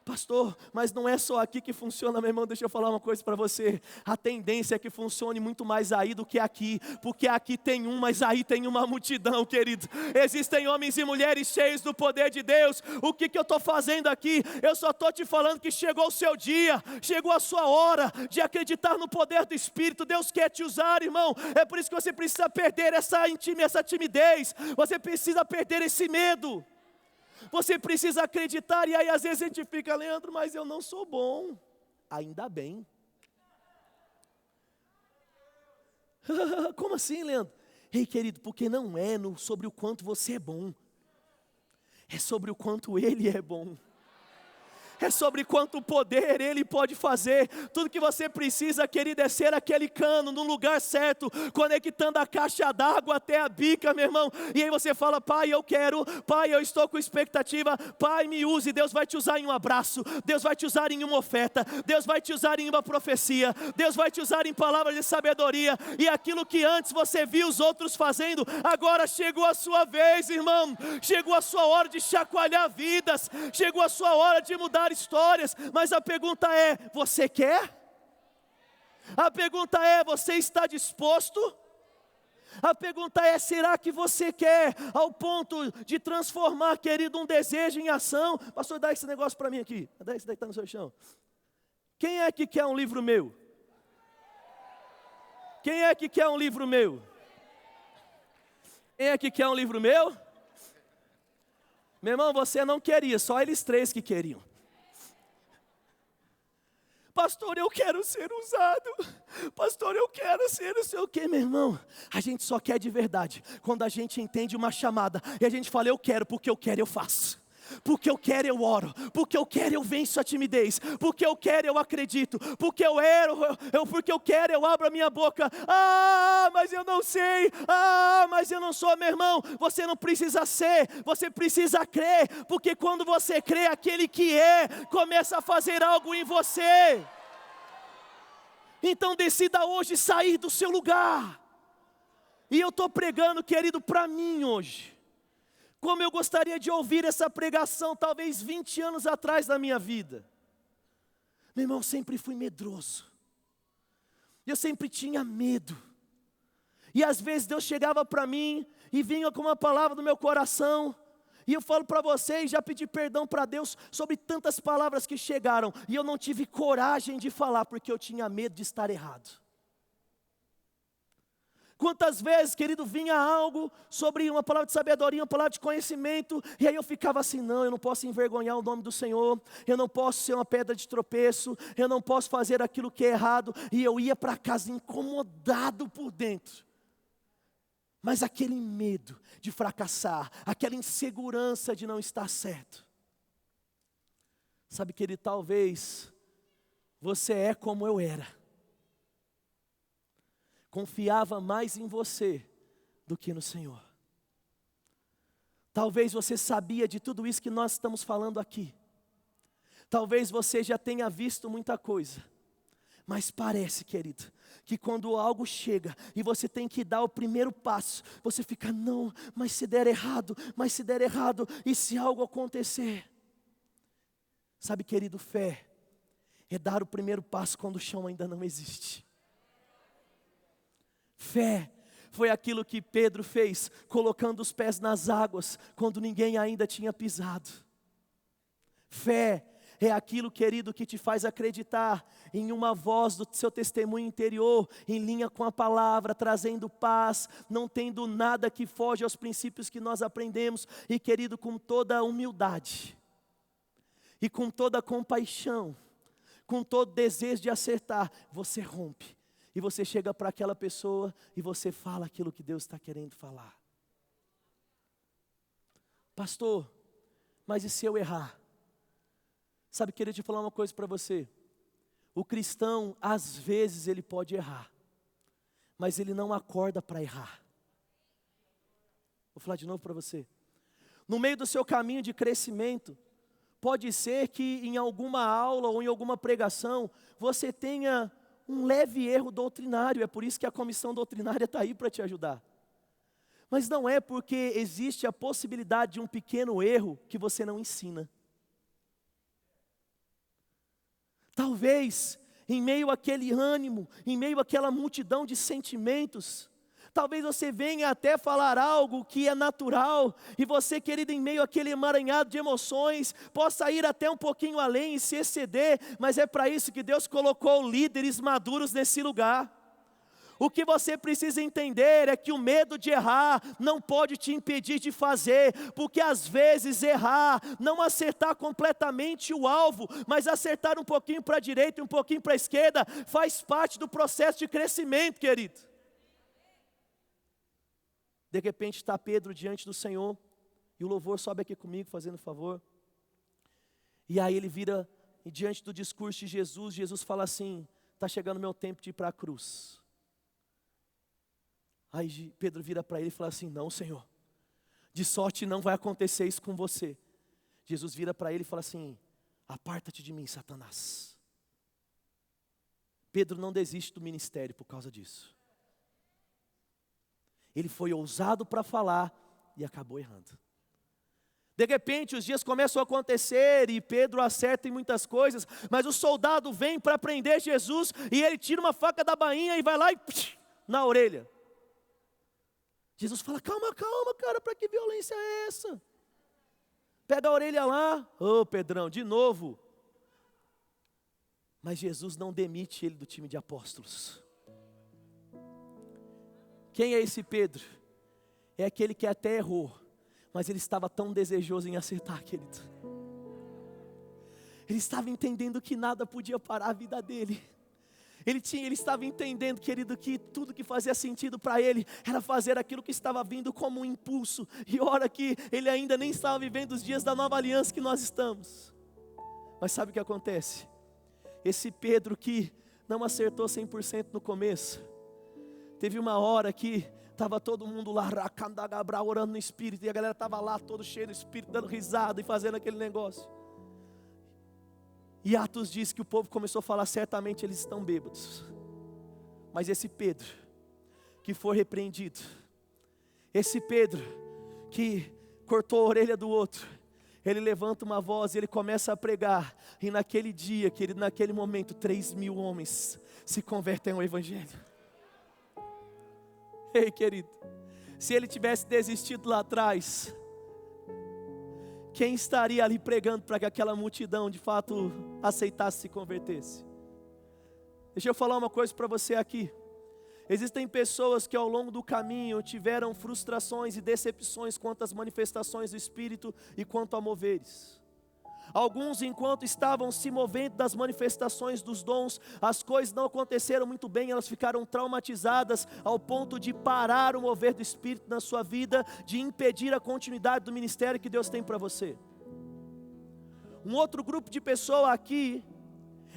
pastor, mas não é só aqui que funciona, meu irmão, deixa eu falar uma coisa para você. A tendência é que funcione muito mais aí do que aqui, porque aqui tem um, mas aí tem uma multidão, querido. Existem homens e mulheres cheios do poder de Deus. O que eu estou fazendo aqui? Eu só estou te falando que chegou o seu dia, chegou a sua hora de acreditar no poder do Espírito. Deus quer te usar, irmão. É por isso que você precisa perder essa timidez, você precisa perder esse medo. Você precisa acreditar, e aí às vezes a gente fica, Leandro, mas eu não sou bom. Ainda bem. Como assim, Leandro? Ei, querido, porque não é sobre o quanto você é bom, é sobre o quanto Ele é bom. É sobre quanto poder Ele pode fazer. Tudo que você precisa, querido, é ser aquele cano no lugar certo, conectando a caixa d'água até a bica, meu irmão. E aí você fala, Pai, eu quero, Pai, eu estou com expectativa, Pai, me use. Deus vai te usar em um abraço, Deus vai te usar em uma oferta, Deus vai te usar em uma profecia, Deus vai te usar em palavras de sabedoria. E aquilo que antes você viu os outros fazendo, agora chegou a sua vez, irmão. Chegou a sua hora de chacoalhar vidas, chegou a sua hora de mudar histórias. Mas a pergunta é, você quer? A pergunta é, você está disposto? A pergunta é, será que você quer? Ao ponto de transformar, querido, um desejo em ação. Pastor, dá esse negócio para mim aqui. Dá esse daí que está no seu chão. Quem é que quer um livro meu? Quem é que quer um livro meu? Quem é que quer um livro meu? Meu irmão, você não queria, só eles três que queriam. Pastor, eu quero ser usado. Pastor, eu quero ser não sei o quê, meu irmão. A gente só quer de verdade quando a gente entende uma chamada e a gente fala, eu quero, porque eu quero, eu faço. Porque eu quero, eu oro. Porque eu quero, eu venço a timidez. Porque eu quero, eu acredito. Porque porque eu quero, eu abro a minha boca. Ah, mas eu não sei. Ah, mas eu não sou, meu irmão. Você não precisa ser, você precisa crer. Porque quando você crê, aquele que começa a fazer algo em você. Então decida hoje sair do seu lugar. E eu estou pregando, querido, para mim hoje. Como eu gostaria de ouvir essa pregação, talvez 20 anos atrás da minha vida. Meu irmão, eu sempre fui medroso. Eu sempre tinha medo. E às vezes Deus chegava para mim e vinha com uma palavra do meu coração. E eu falo para vocês, já pedi perdão para Deus sobre tantas palavras que chegaram. E eu não tive coragem de falar, porque eu tinha medo de estar errado. Quantas vezes, querido, vinha algo sobre uma palavra de sabedoria, uma palavra de conhecimento, e aí eu ficava assim, não, eu não posso envergonhar o nome do Senhor, eu não posso ser uma pedra de tropeço, eu não posso fazer aquilo que é errado, e eu ia para casa incomodado por dentro. Mas aquele medo de fracassar, aquela insegurança de não estar certo. Sabe, querido, talvez você é como eu era. Confiava mais em você do que no Senhor. Talvez você sabia de tudo isso que nós estamos falando aqui. Talvez você já tenha visto muita coisa. Mas parece, querido, que quando algo chega e você tem que dar o primeiro passo, você fica, não, mas se der errado, e se algo acontecer? Sabe, querido, fé é dar o primeiro passo quando o chão ainda não existe. Fé foi aquilo que Pedro fez, colocando os pés nas águas, quando ninguém ainda tinha pisado. Fé é aquilo, querido, que te faz acreditar em uma voz do seu testemunho interior, em linha com a palavra, trazendo paz, não tendo nada que foge aos princípios que nós aprendemos. E, querido, com toda a humildade, e com toda a compaixão, com todo desejo de acertar, você rompe. E você chega para aquela pessoa e você fala aquilo que Deus está querendo falar. Pastor, mas e se eu errar? Sabe, queria te falar uma coisa para você. O cristão, às vezes, ele pode errar. Mas ele não acorda para errar. Vou falar de novo para você. No meio do seu caminho de crescimento, pode ser que em alguma aula ou em alguma pregação, você tenha um leve erro doutrinário, é por isso que a comissão doutrinária está aí para te ajudar. Mas não é porque existe a possibilidade de um pequeno erro que você não ensina. Talvez em meio àquele ânimo, em meio àquela multidão de sentimentos, talvez você venha até falar algo que é natural, e você, querido, em meio àquele emaranhado de emoções, possa ir até um pouquinho além e se exceder, mas é para isso que Deus colocou líderes maduros nesse lugar. O que você precisa entender é que o medo de errar não pode te impedir de fazer, porque às vezes errar, não acertar completamente o alvo, mas acertar um pouquinho para a direita e um pouquinho para a esquerda, faz parte do processo de crescimento, querido. De repente está Pedro diante do Senhor, e o louvor sobe aqui comigo, fazendo favor. E aí ele vira, e diante do discurso de Jesus, Jesus fala assim: está chegando o meu tempo de ir para a cruz. Aí Pedro vira para ele e fala assim: não, Senhor, de sorte não vai acontecer isso com você. Jesus vira para ele e fala assim: aparta-te de mim, Satanás. Pedro não desiste do ministério por causa disso. Ele foi ousado para falar e acabou errando. De repente os dias começam a acontecer e Pedro acerta em muitas coisas, mas o soldado vem para prender Jesus e ele tira uma faca da bainha e vai lá e na orelha. Jesus fala: calma, calma, cara, para que violência é essa? Pega a orelha lá. Ô, Pedrão, de novo. Mas Jesus não demite ele do time de apóstolos. Quem é esse Pedro? É aquele que até errou, mas ele estava tão desejoso em acertar, querido. Ele estava entendendo que nada podia parar a vida dele. Ele estava entendendo, querido, que tudo que fazia sentido para ele era fazer aquilo que estava vindo como um impulso. E ora que ele ainda nem estava vivendo os dias da nova aliança que nós estamos. Mas sabe o que acontece? Esse Pedro que não acertou 100% no começo, teve uma hora que estava todo mundo lá, orando no Espírito, e a galera estava lá todo cheio do Espírito, dando risada e fazendo aquele negócio. E Atos diz que o povo começou a falar: certamente eles estão bêbados. Mas esse Pedro, que foi repreendido, esse Pedro, que cortou a orelha do outro, ele levanta uma voz e ele começa a pregar. E naquele dia, querido, naquele momento, 3.000 homens se convertem ao Evangelho. Ei, querido, se ele tivesse desistido lá atrás, quem estaria ali pregando para que aquela multidão de fato aceitasse e se convertesse? Deixa eu falar uma coisa para você aqui. Existem pessoas que ao longo do caminho tiveram frustrações e decepções quanto às manifestações do Espírito e quanto a moveres. Alguns, enquanto estavam se movendo das manifestações dos dons, as coisas não aconteceram muito bem, elas ficaram traumatizadas ao ponto de parar o mover do Espírito na sua vida, de impedir a continuidade do ministério que Deus tem para você. Um outro grupo de pessoas aqui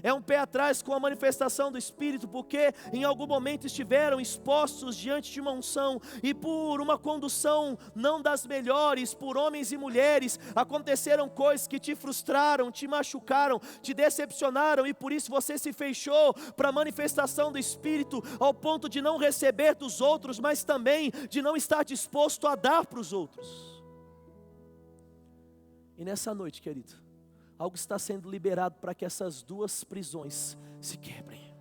é um pé atrás com a manifestação do Espírito, porque em algum momento estiveram expostos diante de uma unção, e por uma condução não das melhores, por homens e mulheres, aconteceram coisas que te frustraram, te machucaram, te decepcionaram, e por isso você se fechou para a manifestação do Espírito, ao ponto de não receber dos outros, mas também de não estar disposto a dar para os outros. E nessa noite, querido, algo está sendo liberado para que essas duas prisões se quebrem.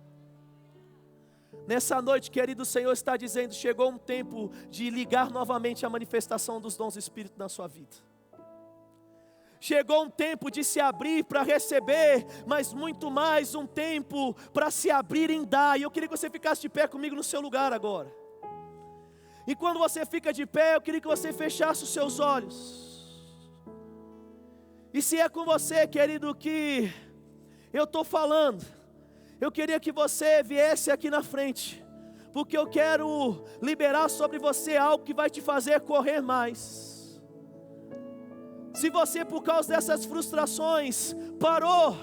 Nessa noite, querido, o Senhor está dizendo: chegou um tempo de ligar novamente a manifestação dos dons do Espírito na sua vida. Chegou um tempo de se abrir para receber, mas muito mais um tempo para se abrir em dar. E eu queria que você ficasse de pé comigo no seu lugar agora. E quando você fica de pé, eu queria que você fechasse os seus olhos. E se é com você, querido, que eu estou falando, eu queria que você viesse aqui na frente, porque eu quero liberar sobre você algo que vai te fazer correr mais. Se você, por causa dessas frustrações, parou,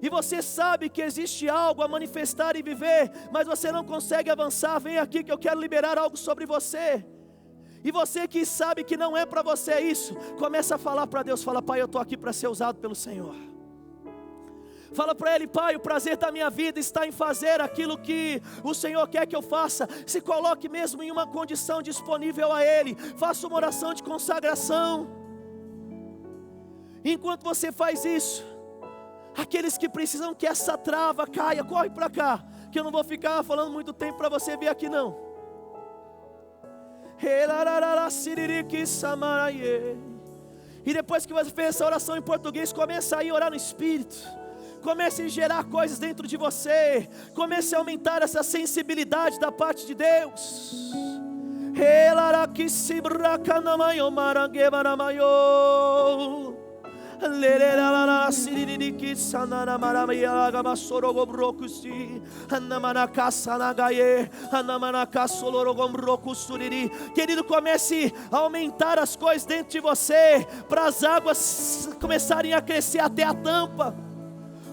e você sabe que existe algo a manifestar e viver, mas você não consegue avançar, vem aqui que eu quero liberar algo sobre você. E você que sabe que não é para você isso, começa a falar para Deus, fala: Pai, eu estou aqui para ser usado pelo Senhor. Fala para Ele: Pai, o prazer da minha vida está em fazer aquilo que o Senhor quer que eu faça. Se coloque mesmo em uma condição disponível a Ele, faça uma oração de consagração. Enquanto você faz isso, Aqueles que precisam que essa trava caia, corre para cá, que eu não vou ficar falando muito tempo para você vir aqui não. E depois que você fez essa oração em português, começa a orar no Espírito. Comece a gerar coisas dentro de você. Comece a aumentar essa sensibilidade da parte de Deus. Querido, comece a aumentar as coisas dentro de você, para as águas começarem a crescer até a tampa,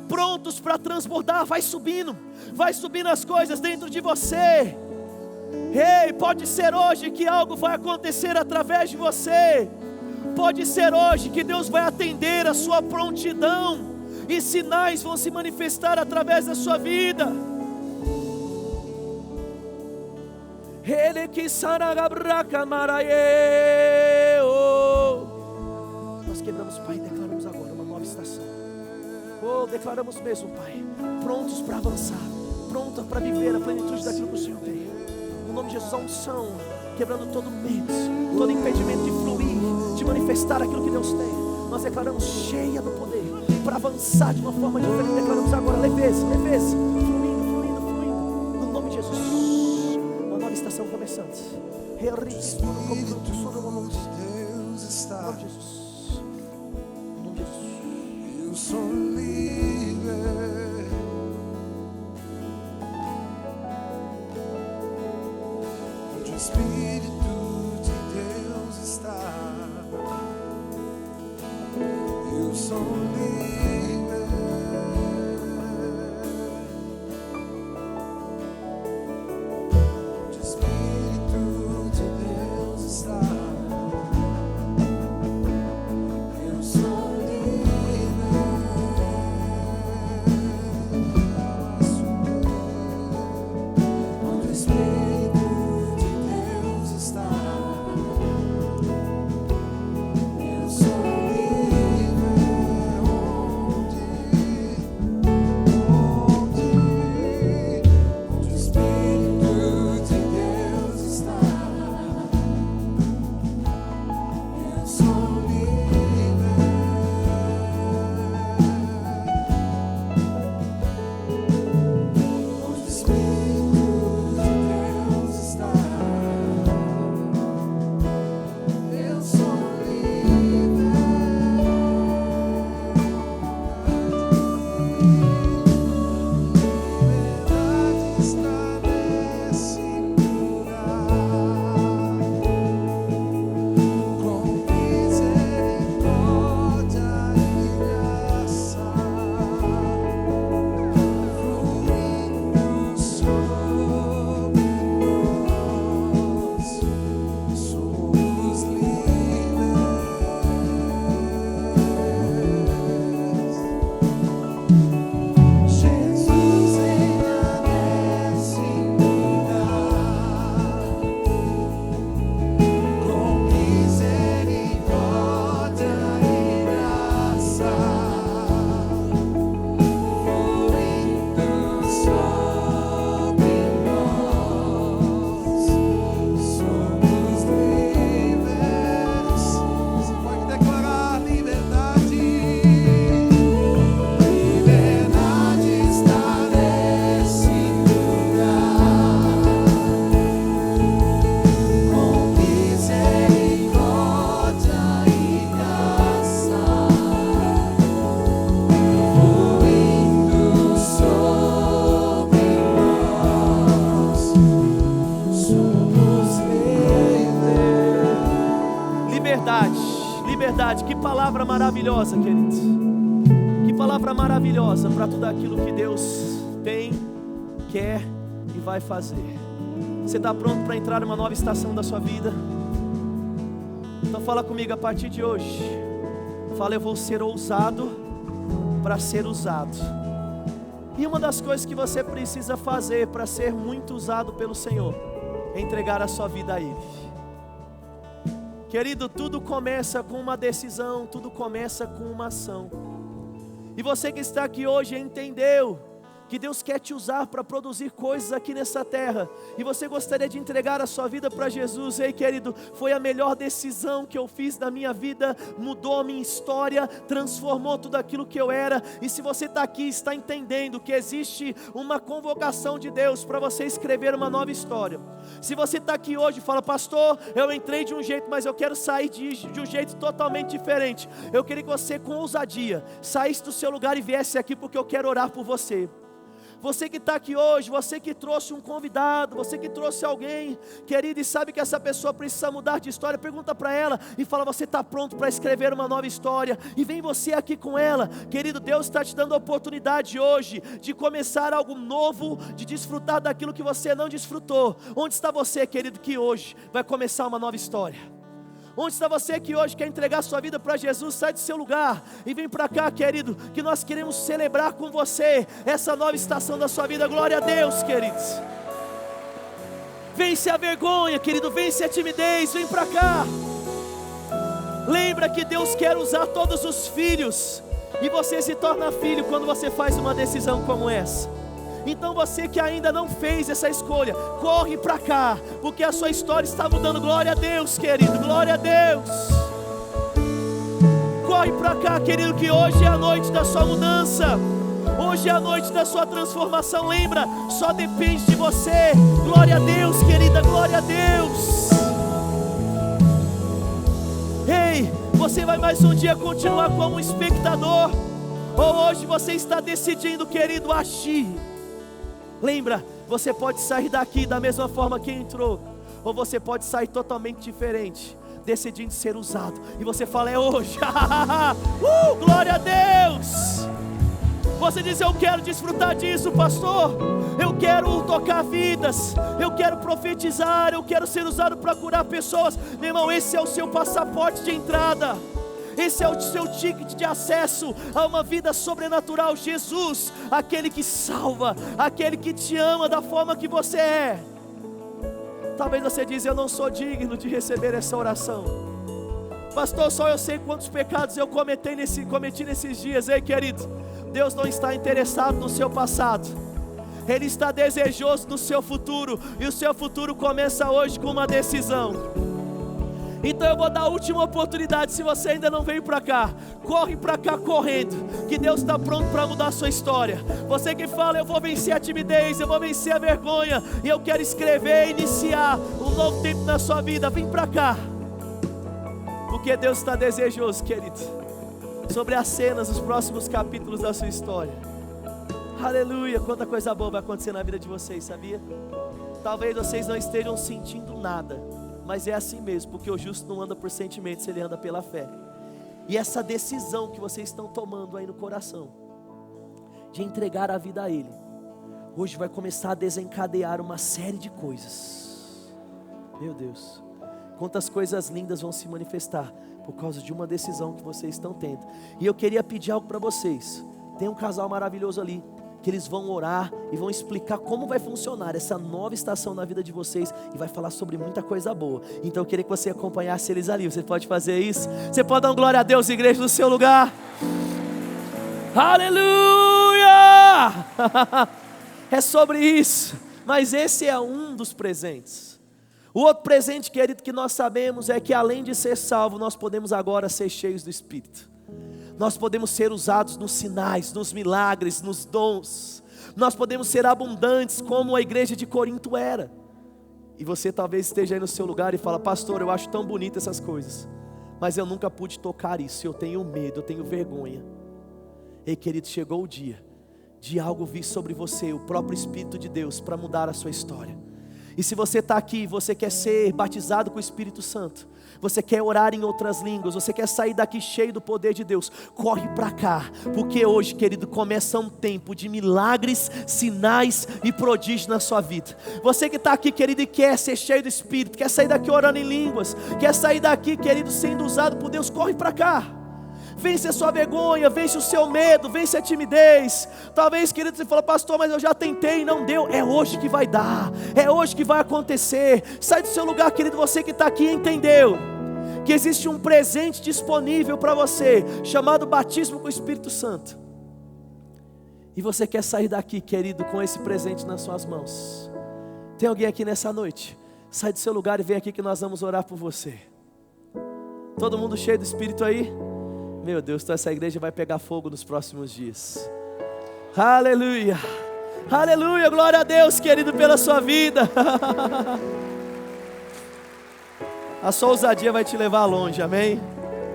prontos para transbordar. Vai subindo as coisas dentro de você. Ei, pode ser hoje que algo vai acontecer através de você. Pode ser hoje que Deus vai atender a sua prontidão, e sinais vão se manifestar através da sua vida. Ele que nós quebramos, Pai, e declaramos agora uma nova estação. Declaramos mesmo, Pai, prontos para avançar, prontos para viver a plenitude daquilo que o Senhor tem. No nome de Jesus, a unção, quebrando todo medo, todo impedimento de fluir, de manifestar aquilo que Deus tem. Nós declaramos cheia do poder, para avançar de uma forma diferente. Declaramos agora, leveza, fluindo, no nome de Jesus. Uma nova estação começando. Espírito de Deus está. No nome de Jesus. No nome de Jesus. Eu sou livre. Onde o Espírito de Deus está. Eu sou livre. Onde o Espírito de Deus está. Eu sou livre. Onde o Espírito de Deus está. Eu sou livre. Onde o Espírito de Deus está. Eu sou livre. Onde o Espírito de Deus está. Eu sou livre. Liberdade está nesse lugar. Com misericórdia e graça, fluindo sobre nós, somos livres. Jesus reina nesse lugar. Com misericórdia e graça, fluindo sobre nós, somos livres. Você pode declarar liberdade. Liberdade está nesse lugar. Com misericórdia e graça, fluindo sobre nós, somos livres. Liberdade, que palavra maravilhosa, querido. Que palavra maravilhosa para tudo aquilo que Deus tem, quer e vai fazer. Você está pronto para entrar numa nova estação da sua vida? Então fala comigo a partir de hoje. Fala, eu vou ser ousado para ser usado. E uma das coisas que você precisa fazer para ser muito usado pelo Senhor é entregar a sua vida a Ele. Querido, tudo começa com uma decisão, tudo começa com uma ação. E você que está aqui hoje entendeu que Deus quer te usar para produzir coisas aqui nessa terra, e você gostaria de entregar a sua vida para Jesus. Ei, querido, foi a melhor decisão que eu fiz na minha vida, mudou a minha história, transformou tudo aquilo que eu era. E se você está aqui, está entendendo que existe uma convocação de Deus para você escrever uma nova história. Se você está aqui hoje e fala: pastor, eu entrei de um jeito, mas eu quero sair de um jeito totalmente diferente, eu queria que você, com ousadia, saísse do seu lugar e viesse aqui, porque eu quero orar por você. Você que está aqui hoje, você que trouxe um convidado, você que trouxe alguém, querido, e sabe que essa pessoa precisa mudar de história, pergunta para ela e fala: você está pronto para escrever uma nova história? E vem você aqui com ela. Querido, Deus está te dando a oportunidade hoje de começar algo novo, de desfrutar daquilo que você não desfrutou. Onde está você, querido, que hoje vai começar uma nova história? Onde está você que hoje quer entregar sua vida para Jesus? Sai do seu lugar e vem para cá, querido, que nós queremos celebrar com você essa nova estação da sua vida. Glória a Deus, queridos. Vence a vergonha, querido, vence a timidez, vem para cá. Lembra que Deus quer usar todos os filhos, e você se torna filho quando você faz uma decisão como essa. Então você que ainda não fez essa escolha, corre para cá, porque a sua história está mudando. Glória a Deus, querido, glória a Deus. Corre para cá, querido, que hoje é a noite da sua mudança, hoje é a noite da sua transformação. Lembra, só depende de você. Glória a Deus, querida, glória a Deus. Ei, você vai mais um dia continuar como um espectador, ou hoje você está decidindo, querido, agir? Lembra, você pode sair daqui da mesma forma que entrou, ou você pode sair totalmente diferente, decidindo ser usado. E você fala: é hoje. Glória a Deus. Você diz: eu quero desfrutar disso, pastor. Eu quero tocar vidas, eu quero profetizar, eu quero ser usado para curar pessoas. Meu irmão, esse é o seu passaporte de entrada. Esse é o seu ticket de acesso a uma vida sobrenatural. Jesus, aquele que salva, aquele que te ama da forma que você é. Talvez você diz: eu não sou digno de receber essa oração. Pastor, só eu sei quantos pecados eu cometi nesses dias. Ei, querido, Deus não está interessado no seu passado, Ele está desejoso do seu futuro. E o seu futuro começa hoje com uma decisão. Então eu vou dar a última oportunidade. Se você ainda não veio para cá, corre para cá correndo, que Deus está pronto para mudar a sua história. Você que fala: eu vou vencer a timidez, eu vou vencer a vergonha, e eu quero escrever, iniciar um novo tempo na sua vida, vem para cá, porque Deus está desejoso, querido, sobre as cenas, os próximos capítulos da sua história. Aleluia, quanta coisa boa vai acontecer na vida de vocês, sabia? Talvez vocês não estejam sentindo nada, mas é assim mesmo, porque o justo não anda por sentimentos, ele anda pela fé. E essa decisão que vocês estão tomando aí no coração, de entregar a vida a Ele, hoje vai começar a desencadear uma série de coisas. Meu Deus, quantas coisas lindas vão se manifestar por causa de uma decisão que vocês estão tendo. E eu queria pedir algo para vocês. Tem um casal maravilhoso ali, que eles vão orar e vão explicar como vai funcionar essa nova estação na vida de vocês, e vai falar sobre muita coisa boa. Então eu queria que você acompanhasse eles ali. Você pode fazer isso? Você pode dar uma glória a Deus, igreja, no seu lugar? Aleluia! É sobre isso. Mas esse é um dos presentes. O outro presente, querido, que nós sabemos é que além de ser salvo, nós podemos agora ser cheios do Espírito. Nós podemos ser usados nos sinais, nos milagres, nos dons. Nós podemos ser abundantes como a igreja de Corinto era. E você talvez esteja aí no seu lugar e fala: pastor, eu acho tão bonito essas coisas, mas eu nunca pude tocar isso, eu tenho medo, eu tenho vergonha. Ei, querido, chegou o dia de algo vir sobre você, o próprio Espírito de Deus, para mudar a sua história. E se você está aqui, você quer ser batizado com o Espírito Santo, você quer orar em outras línguas, você quer sair daqui cheio do poder de Deus, corre para cá, porque hoje, querido, começa um tempo de milagres, sinais e prodígios na sua vida. Você que está aqui, querido, e quer ser cheio do Espírito, quer sair daqui orando em línguas, quer sair daqui, querido, sendo usado por Deus, corre para cá. Vence a sua vergonha, vence o seu medo, vence a timidez. Talvez, querido, você fala: pastor, mas eu já tentei e não deu. É hoje que vai dar, é hoje que vai acontecer. Sai do seu lugar, querido. Você que está aqui entendeu que existe um presente disponível para você, chamado batismo com o Espírito Santo. E você quer sair daqui, querido, com esse presente nas suas mãos. Tem alguém aqui nessa noite? Sai do seu lugar e vem aqui que nós vamos orar por você. Todo mundo cheio do Espírito aí? Meu Deus, então essa igreja vai pegar fogo nos próximos dias. Aleluia, aleluia, glória a Deus, querido, pela sua vida. A sua ousadia vai te levar longe, amém?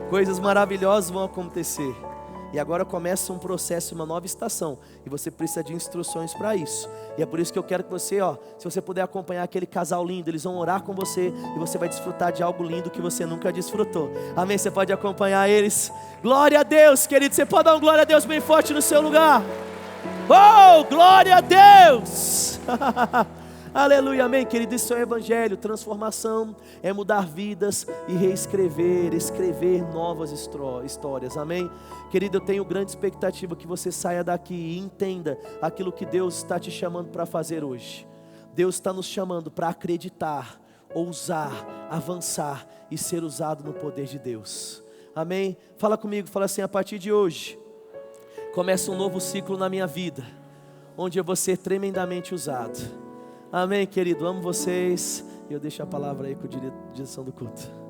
Coisas maravilhosas vão acontecer. E agora começa um processo, uma nova estação. E você precisa de instruções para isso. E é por isso que eu quero que você, se você puder acompanhar aquele casal lindo, eles vão orar com você. E você vai desfrutar de algo lindo que você nunca desfrutou. Amém? Você pode acompanhar eles. Glória a Deus, querido. Você pode dar um glória a Deus bem forte no seu lugar. Oh, glória a Deus. Aleluia, amém, querido. Isso é o Evangelho. Transformação é mudar vidas e reescrever, escrever novas histórias, amém. Querido, eu tenho grande expectativa que você saia daqui e entenda aquilo que Deus está te chamando para fazer hoje. Deus está nos chamando para acreditar, ousar, avançar e ser usado no poder de Deus, amém. Fala comigo, fala assim: a partir de hoje começa um novo ciclo na minha vida, onde eu vou ser tremendamente usado. Amém, querido, amo vocês. E eu deixo a palavra aí com a direção do culto.